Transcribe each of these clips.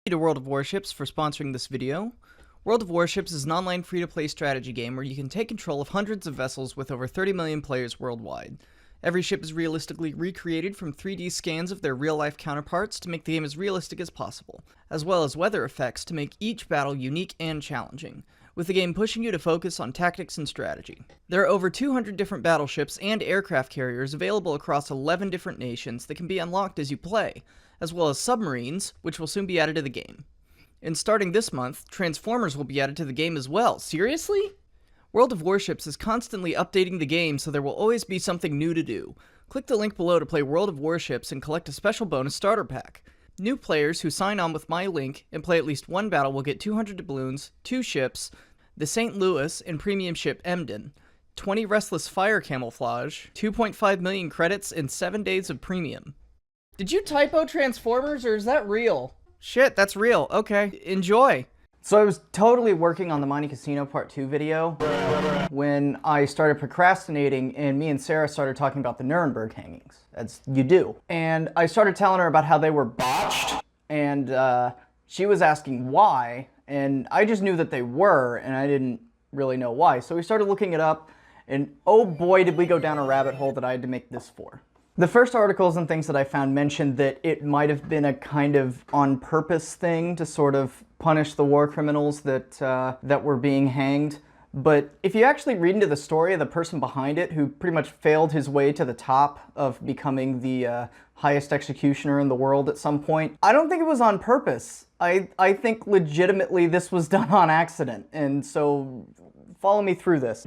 Thank you to World of Warships for sponsoring this video. World of Warships is an online free-to-play strategy game where you can take control of hundreds of vessels with over 30 million players worldwide. Every ship is realistically recreated from 3D scans of their real-life counterparts to make the game as realistic as possible, as well as weather effects to make each battle unique and challenging, with the game pushing you to focus on tactics and strategy. There are over 200 different battleships and aircraft carriers available across 11 different nations that can be unlocked as you play, as well as submarines, which will soon be added to the game. And starting this month, Transformers will be added to the game as well. Seriously? World of Warships is constantly updating the game, so there will always be something new to do. Click the link below to play World of Warships and collect a special bonus starter pack. New players who sign on with my link and play at least one battle will get 200 doubloons, 2 ships, the St. Louis and premium ship Emden, 20 Restless Fire camouflage, 2.5 million credits, and 7 days of premium. Did you typo Transformers, or is that real? Shit, that's real. Okay, enjoy. So I was totally working on the Monte Casino Part 2 video when I started procrastinating and me and Sarah started talking about the Nuremberg hangings, as you do. And I started telling her about how they were botched, and she was asking why, and I just knew that they were, and I didn't really know why. So we started looking it up, and oh boy did we go down a rabbit hole that I had to make this for. The first articles and things that I found mentioned that it might have been a kind of on-purpose thing to sort of punish the war criminals that were being hanged. But if you actually read into the story of the person behind it, who pretty much failed his way to the top of becoming the highest executioner in the world at some point, I don't think it was on purpose. I think legitimately this was done on accident, and so follow me through this.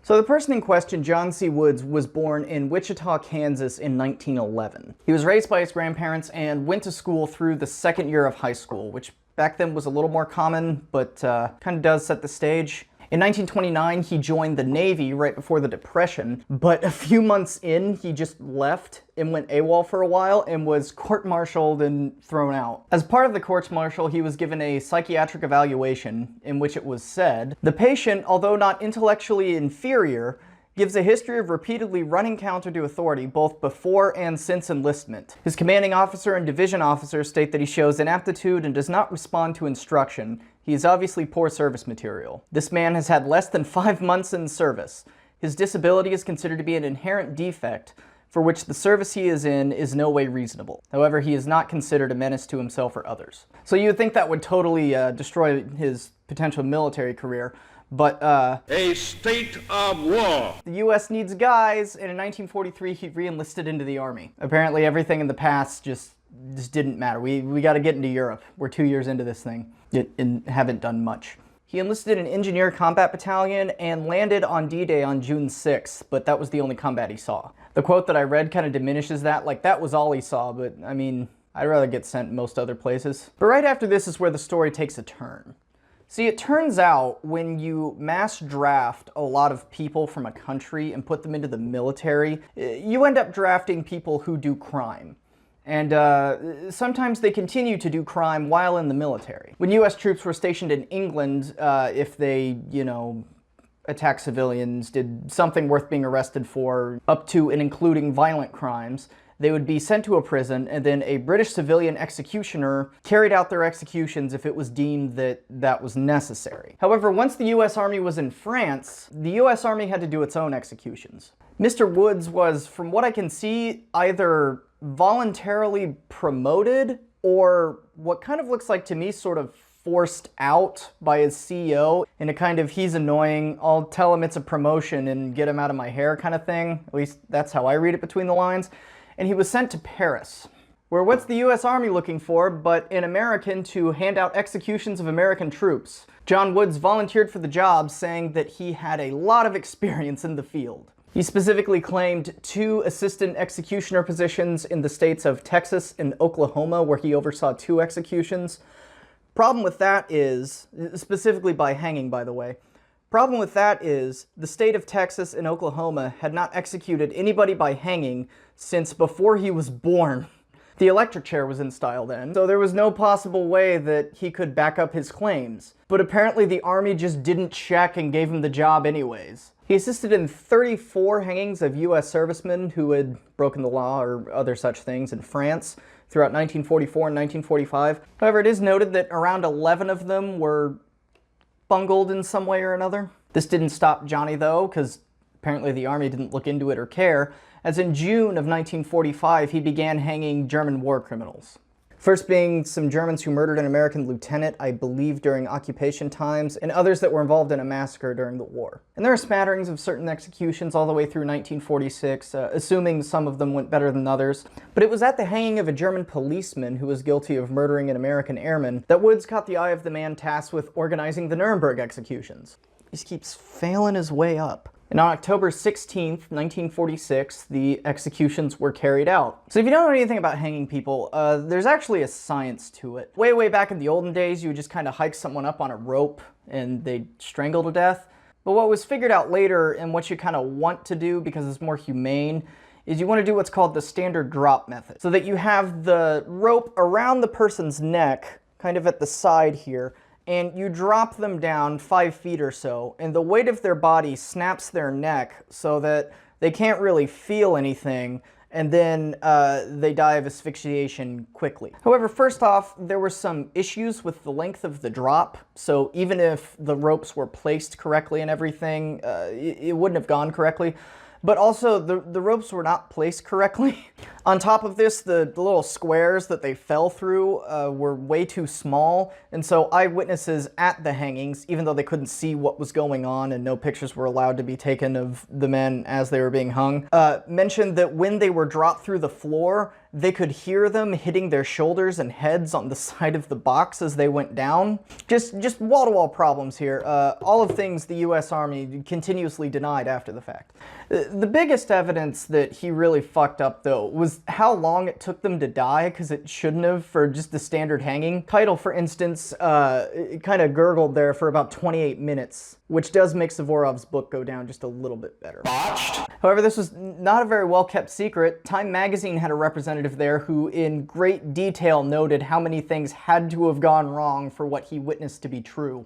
So the person in question, John C. Woods, was born in Wichita, Kansas in 1911. He was raised by his grandparents and went to school through the second year of high school, which back then was a little more common, but kind of does set the stage. In 1929, he joined the Navy right before the Depression, but a few months in, he just left and went AWOL for a while and was court-martialed and thrown out. As part of the court-martial, he was given a psychiatric evaluation in which it was said, "The patient, although not intellectually inferior, gives a history of repeatedly running counter to authority both before and since enlistment. His commanding officer and division officers state that he shows inaptitude and does not respond to instruction. He is obviously poor service material. This man has had less than 5 months in service. His disability is considered to be an inherent defect for which the service he is in is no way reasonable. However, he is not considered a menace to himself or others." So you would think that would totally destroy his potential military career. But, a state of war. The U.S. needs guys, and in 1943 he re-enlisted into the Army. Apparently everything in the past just didn't matter. We gotta get into Europe. We're 2 years into this thing and haven't done much. He enlisted in Engineer Combat Battalion and landed on D-Day on June 6th, but that was the only combat he saw. The quote that I read kind of diminishes that, like that was all he saw, but I mean, I'd rather get sent most other places. But right after this is where the story takes a turn. See, it turns out when you mass draft a lot of people from a country and put them into the military, you end up drafting people who do crime. And sometimes they continue to do crime while in the military. When US troops were stationed in England, if they, you know, attacked civilians, did something worth being arrested for, up to and including violent crimes, they would be sent to a prison, and then a British civilian executioner carried out their executions if it was deemed that that was necessary. However, once the US Army was in France, the US Army had to do its own executions. Mr. Woods was, from what I can see, either voluntarily promoted or what kind of looks like to me sort of forced out by his CEO in a kind of he's annoying, I'll tell him it's a promotion and get him out of my hair kind of thing. At least that's how I read it between the lines. And he was sent to Paris, where what's the US Army looking for but an American to hand out executions of American troops? John Woods volunteered for the job, saying that he had a lot of experience in the field. He specifically claimed 2 assistant executioner positions in the states of Texas and Oklahoma, where he oversaw 2 executions. Problem with that is, specifically by hanging by the way, problem with that is the state of Texas and Oklahoma had not executed anybody by hanging since before he was born. The electric chair was in style then, so there was no possible way that he could back up his claims. But apparently the Army just didn't check and gave him the job anyways. He assisted in 34 hangings of US servicemen who had broken the law or other such things in France, throughout 1944 and 1945. However, it is noted that around 11 of them were bungled in some way or another. This didn't stop Johnny though, because apparently the Army didn't look into it or care, as in June of 1945 he began hanging German war criminals. First being some Germans who murdered an American lieutenant, I believe during occupation times, and others that were involved in a massacre during the war. And there are smatterings of certain executions all the way through 1946, assuming some of them went better than others. But it was at the hanging of a German policeman who was guilty of murdering an American airman that Woods caught the eye of the man tasked with organizing the Nuremberg executions. He just keeps failing his way up. And on October 16th, 1946, the executions were carried out. So if you don't know anything about hanging people, there's actually a science to it. Way back in the olden days, you would just kind of hike someone up on a rope and they'd strangle to death. But what was figured out later, and what you kind of want to do because it's more humane, is you want to do what's called the standard drop method. So that you have the rope around the person's neck, kind of at the side here, and you drop them down 5 feet or so, and the weight of their body snaps their neck so that they can't really feel anything, and then they die of asphyxiation quickly. However, first off, there were some issues with the length of the drop, so even if the ropes were placed correctly and everything, it wouldn't have gone correctly. But also, the ropes were not placed correctly. On top of this, the little squares that they fell through were way too small, and so eyewitnesses at the hangings, even though they couldn't see what was going on and no pictures were allowed to be taken of the men as they were being hung, mentioned that when they were dropped through the floor, they could hear them hitting their shoulders and heads on the side of the box as they went down. Just wall-to-wall problems here. All of things the U.S. Army continuously denied after the fact. The biggest evidence that he really fucked up, though, was how long it took them to die, because it shouldn't have for just the standard hanging. Keitel, for instance, it kind of gurgled there for about 28 minutes, which does make Suvorov's book go down just a little bit better. Botched. However, this was not a very well-kept secret. Time magazine had a representative there who in great detail noted how many things had to have gone wrong for what he witnessed to be true.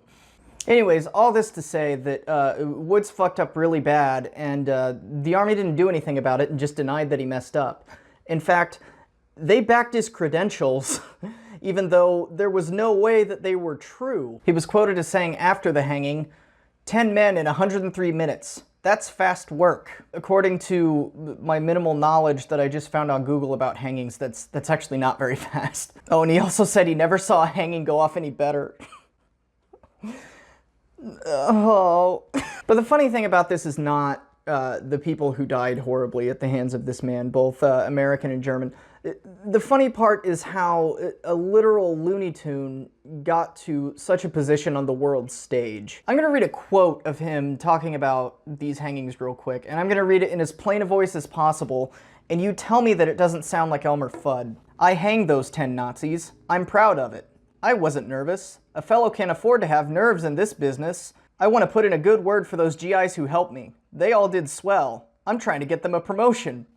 Anyways, all this to say that Woods fucked up really bad, and the Army didn't do anything about it and just denied that he messed up. In fact, they backed his credentials, even though there was no way that they were true. He was quoted as saying after the hanging, 10 men in 103 minutes. That's fast work. According to my minimal knowledge that I just found on Google about hangings, that's actually not very fast. Oh, and he also said he never saw a hanging go off any better. Oh. But the funny thing about this is not the people who died horribly at the hands of this man, both American and German. The funny part is how a literal Looney Tune got to such a position on the world stage. I'm going to read a quote of him talking about these hangings real quick, and I'm going to read it in as plain a voice as possible, and you tell me that it doesn't sound like Elmer Fudd. I hanged those 10 Nazis. I'm proud of it. I wasn't nervous. A fellow can't afford to have nerves in this business. I want to put in a good word for those GIs who helped me. They all did swell. I'm trying to get them a promotion.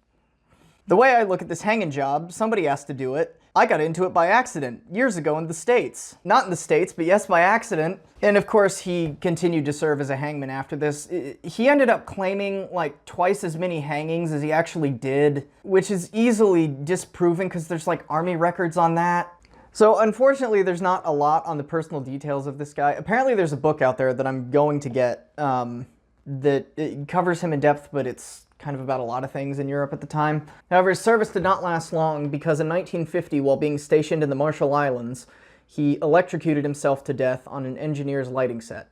The way I look at this hanging job, somebody has to do it. I got into it by accident, years ago in the States. Not in the States, but yes, by accident. And of course, he continued to serve as a hangman after this. He ended up claiming like twice as many hangings as he actually did, which is easily disproven because there's like Army records on that. So unfortunately, there's not a lot on the personal details of this guy. Apparently there's a book out there that I'm going to get that it covers him in depth, but it's kind of about a lot of things in Europe at the time. However, his service did not last long because in 1950, while being stationed in the Marshall Islands, he electrocuted himself to death on an engineer's lighting set.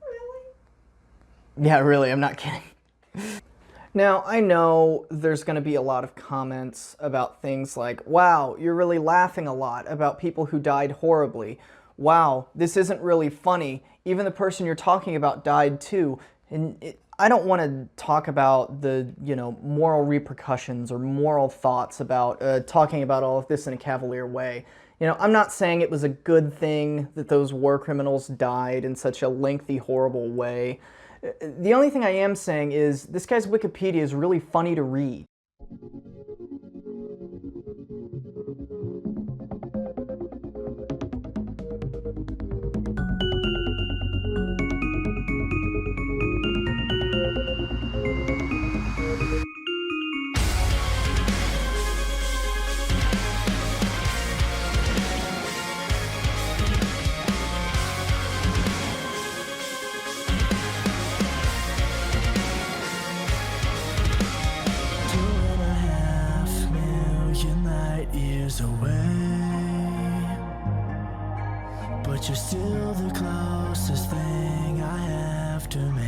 Really? Yeah, really, I'm not kidding. Now, I know there's going to be a lot of comments about things like, wow, you're really laughing a lot about people who died horribly. Wow, this isn't really funny. Even the person you're talking about died too. And I don't want to talk about the, moral repercussions or moral thoughts about talking about all of this in a cavalier way. I'm not saying it was a good thing that those war criminals died in such a lengthy, horrible way. The only thing I am saying is this guy's Wikipedia is really funny to read. years away, but you're still the closest thing I have to me.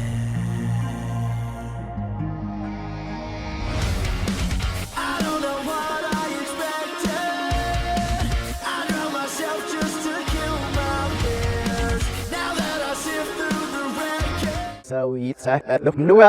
I don't know what I expected. I drown myself just to kill my fears. Now that I sift through the wreckage. So it's